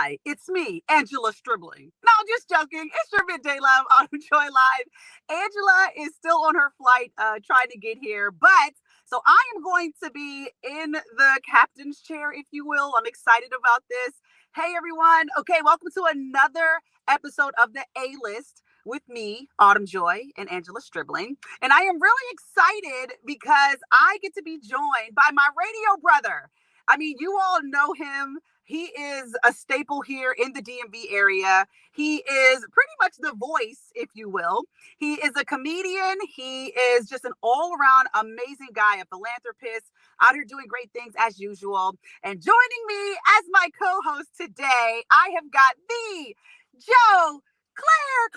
Hi, it's me, Angela Stribling. No, just joking. It's your midday love on Joy Live. Angela is still on her flight, trying to get here, but so I am going to be in the captain's chair, if you will. I'm excited about this. Hey, everyone. Okay, welcome to another episode of the A List with me, Autumn Joy, and Angela Stribling. And I am really excited because I get to be joined by my radio brother. I mean, you all know him. He is a staple here in the DMV area. He is pretty much the voice, if you will. He is a comedian. He is just an all-around amazing guy, a philanthropist, out here doing great things as usual. And joining me as my co-host today, I have got the Joe Clair.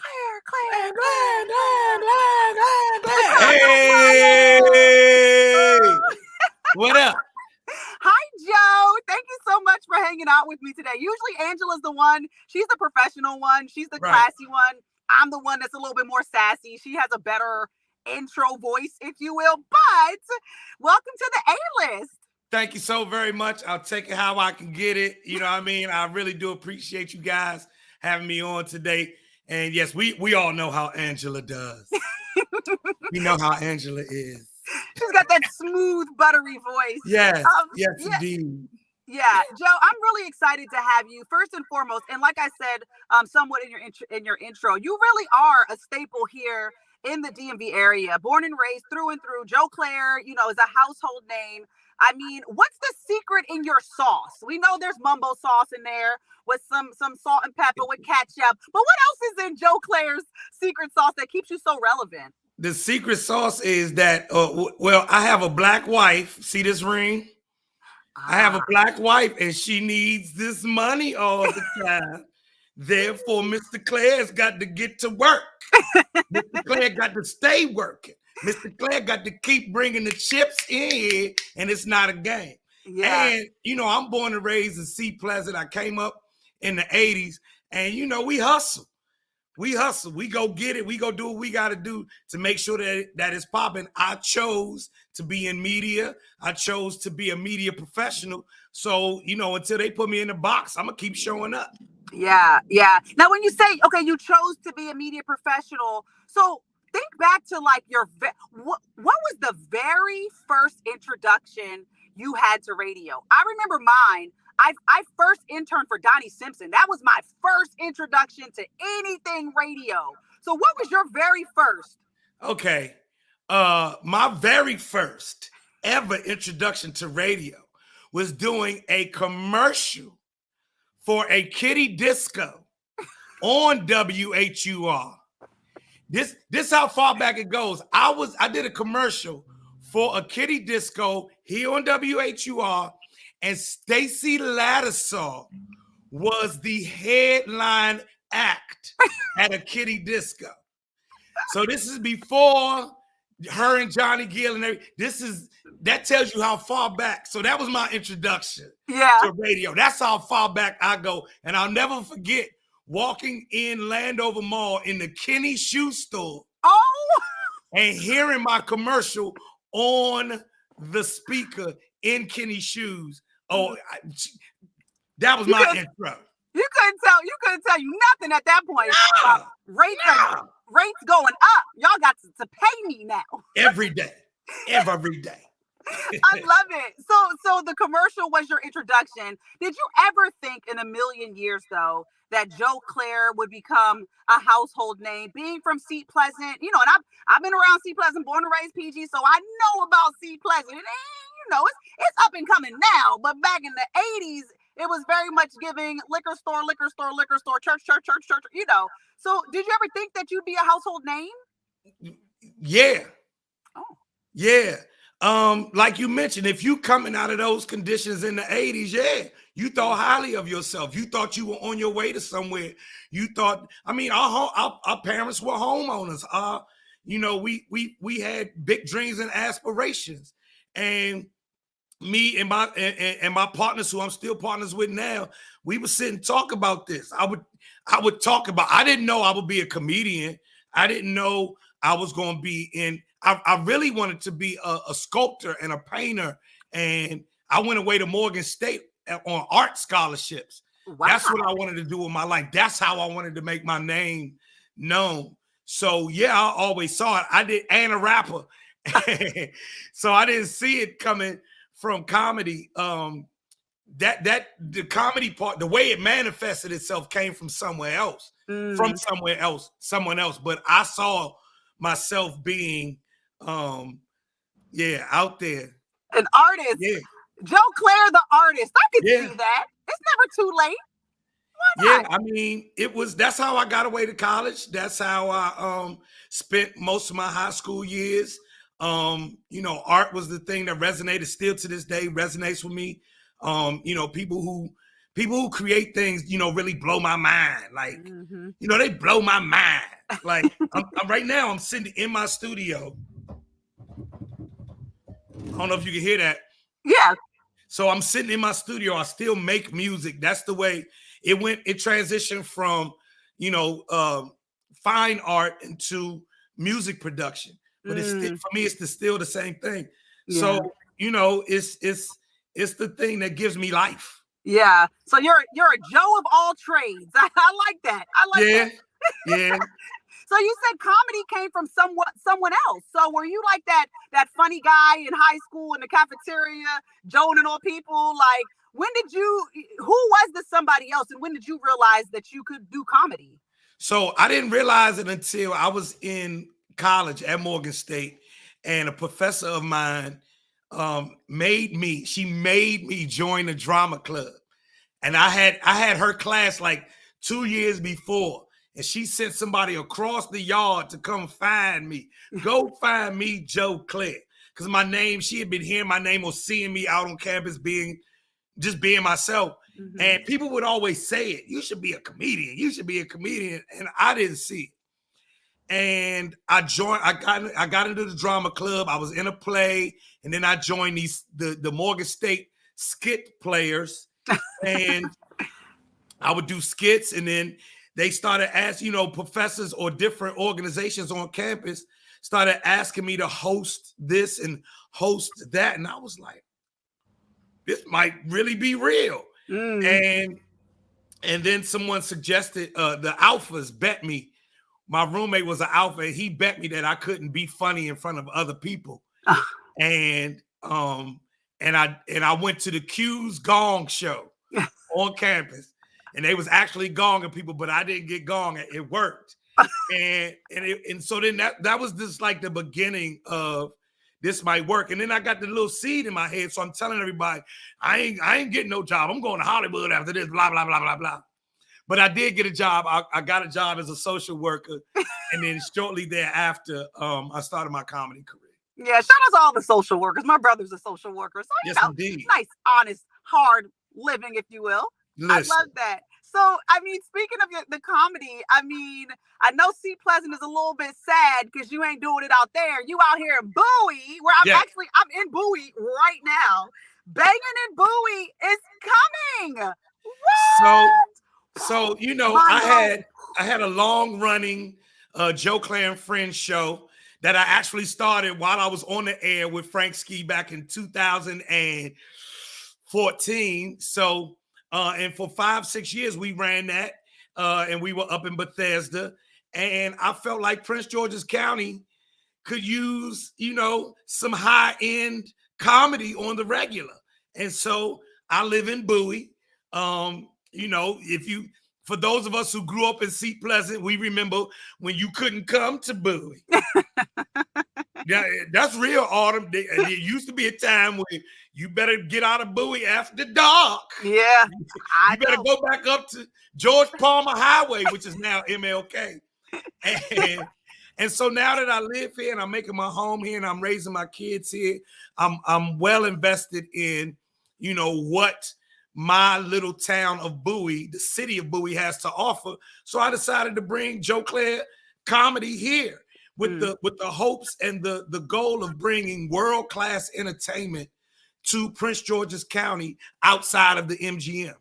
Hey! What up? Hi, Joe. Thank you so much for hanging out with me today. Usually Angela's the one. She's the professional one. She's the classy one. I'm the one that's a little bit more sassy. She has a better intro voice, if you will. But welcome to the A-List. Thank you so very much. I'll take it how I can get it. You know what I mean? I really do appreciate you guys having me on today. And yes, we all know how Angela does. We know how Angela is. She's got that smooth, buttery voice. Yes, indeed. Yeah, Joe, I'm really excited to have you first and foremost. And like I said, somewhat in your intro, you really are a staple here in the DMV area. Born and raised through and through. Joe Clair, is a household name. I mean, what's the secret in your sauce? We know there's mumbo sauce in there with some salt and pepper with ketchup. But what else is in Joe Clair's secret sauce that keeps you so relevant? The secret sauce is that, I have a black wife. See this ring? I have a black wife and she needs this money all the time. Therefore, Mr. Clair's got to get to work. Mr. Clair got to stay working. Mr. Clair got to keep bringing the chips in here, and it's not a game. Yeah. And, I'm born and raised in Sea Pleasant. I came up in the 80s, and, we hustle. We hustle. We go get it. We go do what we got to do to make sure that it's popping. I chose to be in media. I chose to be a media professional. So, until they put me in the box, I'm going to keep showing up. Yeah. Now, when you say, okay, you chose to be a media professional, so think back to like what was the very first introduction you had to radio? I remember mine. I first interned for Donnie Simpson. That was my first introduction to anything radio. So what was your very first? Okay. My very first ever introduction to radio was doing a commercial for a kiddie disco on WHUR. This how far back it goes. I did a commercial for a kiddie disco here on WHUR, and Stacy Lattisaw was the headline act at a kiddie disco. So this is before her and Johnny Gill and everything. That tells you how far back. So that was my introduction to radio. That's how far back I go. And I'll never forget walking in Landover Mall in the Kenny shoe store and hearing my commercial on the speaker in Kenny shoes. That was my intro. You couldn't tell you nothing at that point. Rates going up. Y'all got to pay me now. Every day. I love it. So the commercial was your introduction. Did you ever think in a million years, though, that Joe Clair would become a household name, being from Sea Pleasant? And I've been around Sea Pleasant, born and raised PG, so I know about Sea Pleasant. And it's up and coming now, but back in the 80s, it was very much giving liquor store, church. So did you ever think that you'd be a household name? Yeah. Oh. Yeah. Like you mentioned, if you coming out of those conditions in the 80s, you thought highly of yourself. You thought you were on your way to somewhere. You thought, our parents were homeowners. We had big dreams and aspirations. And me and my partners, who I'm still partners with now, we would sit and talk about this. I would talk about, I didn't know I would be a comedian. I didn't know I was going to be in, I really wanted to be a sculptor and a painter. And I went away to Morgan State on art scholarships. That's what Wow. I wanted to do with my life. That's how I wanted to make my name known. So yeah, I always saw it. I did, and a rapper. So I didn't see it coming from comedy. That the comedy part, the way it manifested itself came from somewhere else, Mm. someone else. But I saw myself being out there. An artist. Yeah, Joe Clair, the artist. I could yeah. see that. It's never too late. Why Yeah, not? I mean, that's how I got away to college. That's how I spent most of my high school years. Art was the thing that resonated, still to this day resonates with me. People who create things, really blow my mind. Like, Mm-hmm. they blow my mind. Like I'm right now, I'm sitting in my studio. I don't know if you can hear that. Yeah. So I'm sitting in my studio. I still make music. That's the way it went. It transitioned from, fine art into music production. But it's still, for me, it's still the same thing. Yeah. So, it's the thing that gives me life. Yeah. So you're a Joe of all trades. I like that. I like that. Yeah. So you said comedy came from someone else. So were you like that funny guy in high school in the cafeteria, joning on people? Like, who was the somebody else, and when did you realize that you could do comedy? So I didn't realize it until I was in college at Morgan State, and a professor of mine made me join the drama club. And I had her class like 2 years before. And she sent somebody across the yard to come find me. Go find me, Joe Clair. Because she had been hearing my name or seeing me out on campus being myself. Mm-hmm. And people would always say it. You should be a comedian. You should be a comedian. And I didn't see it. And I got into the drama club. I was in a play. And then I joined the Morgan State skit players. And I would do skits, and then they started asking, professors or different organizations on campus started asking me to host this and host that. And I was like, this might really be real. And then someone suggested the alphas bet me. My roommate was an alpha, and he bet me that I couldn't be funny in front of other people. And I went to the Q's Gong show on campus. And they was actually gonging people, but I didn't get gong. It worked. and so then that was just like the beginning of this might work. And then I got the little seed in my head. So I'm telling everybody, I ain't getting no job. I'm going to Hollywood after this, blah, blah, blah, blah, blah. But I did get a job. I got a job as a social worker. And then shortly thereafter, I started my comedy career. Yeah, shout out to all the social workers. My brother's a social worker. So, yes, indeed. Nice, honest, hard living, if you will. Listen. I love that. So, I mean, speaking of the comedy, I mean, I know C Pleasant is a little bit sad because you ain't doing it out there. You out here in Bowie, where I'm in Bowie right now. Banging in Bowie is coming. What? So I had a long running Joe Clair and Friends show that I actually started while I was on the air with Frank Ski back in 2014. So, and for 5-6 years, we ran that, and we were up in Bethesda. And I felt like Prince George's County could use, some high-end comedy on the regular. And so I live in Bowie. For those of us who grew up in Seat Pleasant, we remember when you couldn't come to Bowie. Yeah, that's real, Autumn. There used to be a time when you better get out of Bowie after dark. Yeah. You better go back up to George Palmer Highway, which is now MLK. And so now that I live here and I'm making my home here and I'm raising my kids here, I'm well invested in, what my little town of Bowie, the city of Bowie, has to offer. So I decided to bring Joe Clair comedy here with the hopes and the goal of bringing world-class entertainment to Prince George's County outside of the MGM.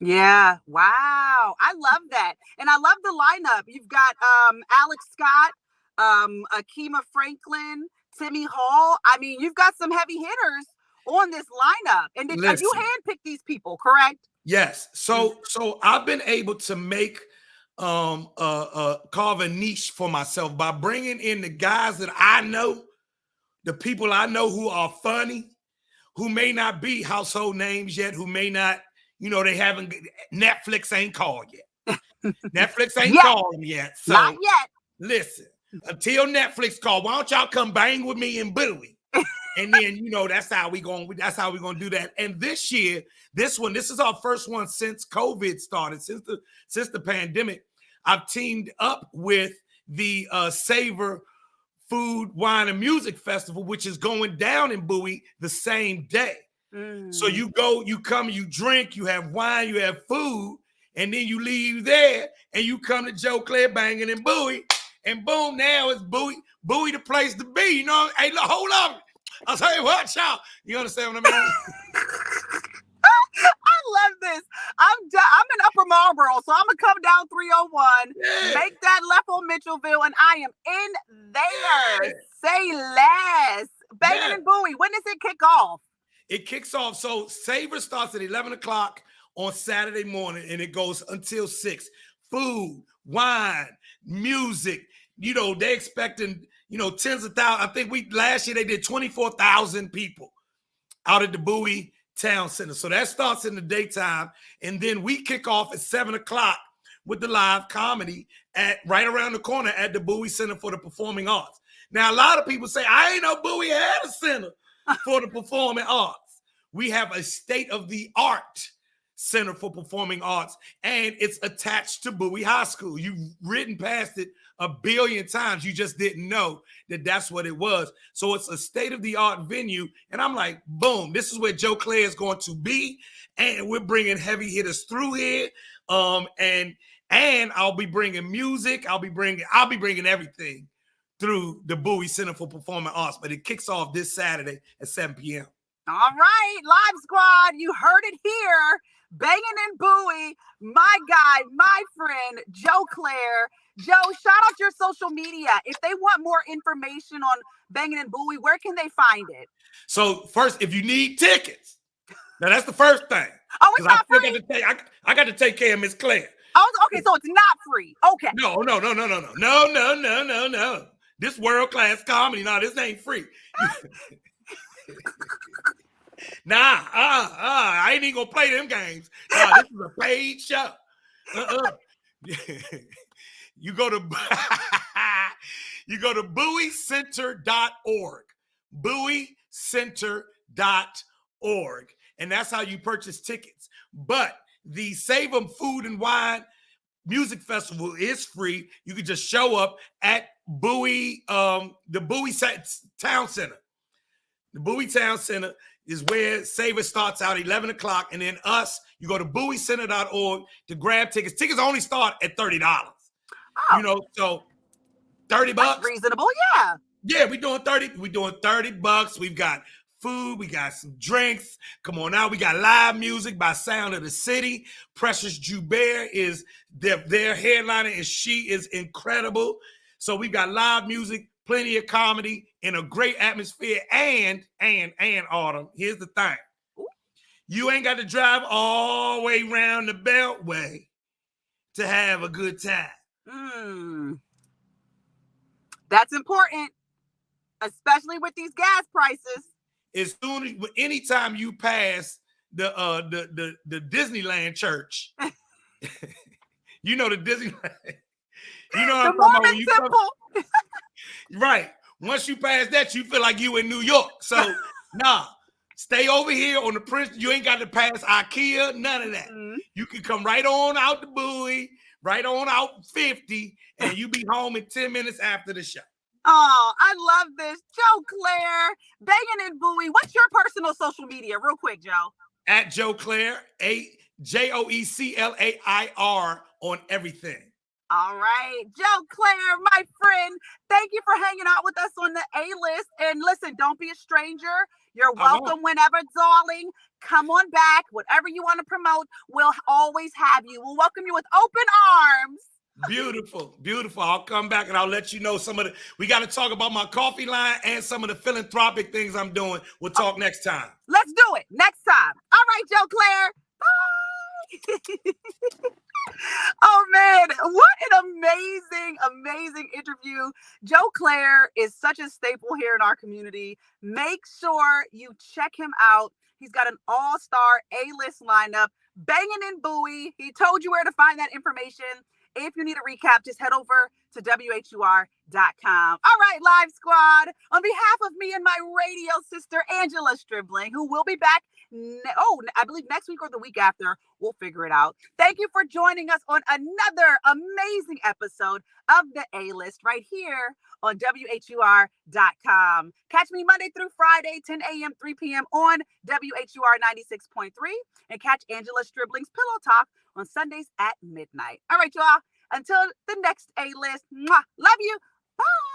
Yeah. Wow. I love that. And I love the lineup. You've got Alex Scott, Akima Franklin, Timmy Hall. I mean, you've got some heavy hitters on this lineup. And you handpicked these people, correct? Yes. So I've been able to make carve a niche for myself by bringing in the guys that I know, the people I know who are funny, who may not be household names yet, who may not, they haven't, Netflix ain't called yet. Netflix ain't called them yet. So not yet. Listen, until Netflix call, why don't y'all come bang with me in Bowie? And then, that's how we gonna do that. And this year, this is our first one since COVID started, since the pandemic. I've teamed up with the Savor Food, Wine, and Music Festival, which is going down in Bowie the same day. So you go, you come, you drink, you have wine, you have food, and then you leave there and you come to Joe Clair banging in Bowie, and boom, now it's Bowie the place to be. Hey, look, hold up. I'll tell you what, y'all. You understand what I mean? I love this. I'm in Upper Marlboro, so I'm gonna come down 301, make that left on Mitchellville, and I am in there. Say less. Banging in Bowie. When does it kick off? It kicks off. So Savor starts at 11 o'clock on Saturday morning, and it goes until 6. Food, wine, music. They expecting, tens of thousands. I think last year they did 24,000 people out at the Bowie Town Center. So that starts in the daytime. And then we kick off at 7 o'clock with the live comedy right around the corner at the Bowie Center for the Performing Arts. Now, a lot of people say, I ain't know Bowie had a center for the performing arts. We have a state-of-the-art Center for Performing Arts, and it's attached to Bowie High School. You've ridden past it a billion times. You just didn't know that that's what it was. So it's a state-of-the-art venue, and I'm like, boom, this is where Joe Clair is going to be, and we're bringing heavy hitters through here, and I'll be bringing music. I'll be bringing everything through the Bowie Center for Performing Arts, but it kicks off this Saturday at 7 p.m. All right, Live Squad, you heard it here. Banging in Bowie, my guy, my friend, Joe Clair. Joe, shout out your social media. If they want more information on Banging in Bowie, where can they find it? So first, if you need tickets, now that's the first thing. Oh, it's not free? I got to take care of Miss Claire. Oh, okay, so it's not free. Okay. No. This world-class comedy, this ain't free. I ain't even gonna play them games. This is a paid show. You go to BowieCenter.org. BowieCenter.org. And that's how you purchase tickets. But the Save 'em Food and Wine Music Festival is free. You can just show up at Bowie, the Bowie Town Center. The Bowie Town Center is where Savor starts out 11 o'clock. And then you go to BowieCenter.org to grab tickets. Tickets only start at $30. Oh. So $30. That's reasonable, yeah. Yeah, we're doing $30. We've got food, we got some drinks. Come on now, we got live music by Sound of the City. Precious Joubert is their headliner, and she is incredible. So we've got live music, plenty of comedy, in a great atmosphere. And Autumn, here's the thing. You ain't got to drive all the way around the Beltway to have a good time. That's important, especially with these gas prices. Anytime you pass the Disneyland church, the Disneyland, the Mormon temple. Right. Once you pass that, you feel like you in New York. So stay over here on the Prince. You ain't got to pass IKEA, none of that. You can come right on out to Bowie, right on out 50, and you be home in 10 minutes after the show. Oh, I love this. Joe Clair, Banging in Bowie. What's your personal social media? Real quick, Joe. At Joe Clair, JoeClair on everything. All right. Joe Clair, my friend, thank you for hanging out with us on the A-list. And listen, don't be a stranger. You're welcome whenever, darling. Come on back. Whatever you want to promote, we'll always have you. We'll welcome you with open arms. Beautiful. I'll come back and I'll let you know we got to talk about my coffee line and some of the philanthropic things I'm doing. We'll talk next time. Let's do it next time. All right, Joe Clair. Bye. Oh man, what an amazing interview. Joe Clair is such a staple here in our community. Make sure you check him out. He's got an all-star A-list lineup, banging in Bowie. He told you where to find that information. If you need a recap, just head over to WHUR.com. All right, Live Squad. On behalf of me and my radio sister, Angela Stribling, who will be back, I believe next week or the week after, we'll figure it out. Thank you for joining us on another amazing episode of The A-List right here on WHUR.com. Catch me Monday through Friday, 10 a.m., 3 p.m. on WHUR 96.3, and catch Angela Stribling's Pillow Talk on Sundays at midnight. All right, y'all. Until the next A-List. Love you. Bye.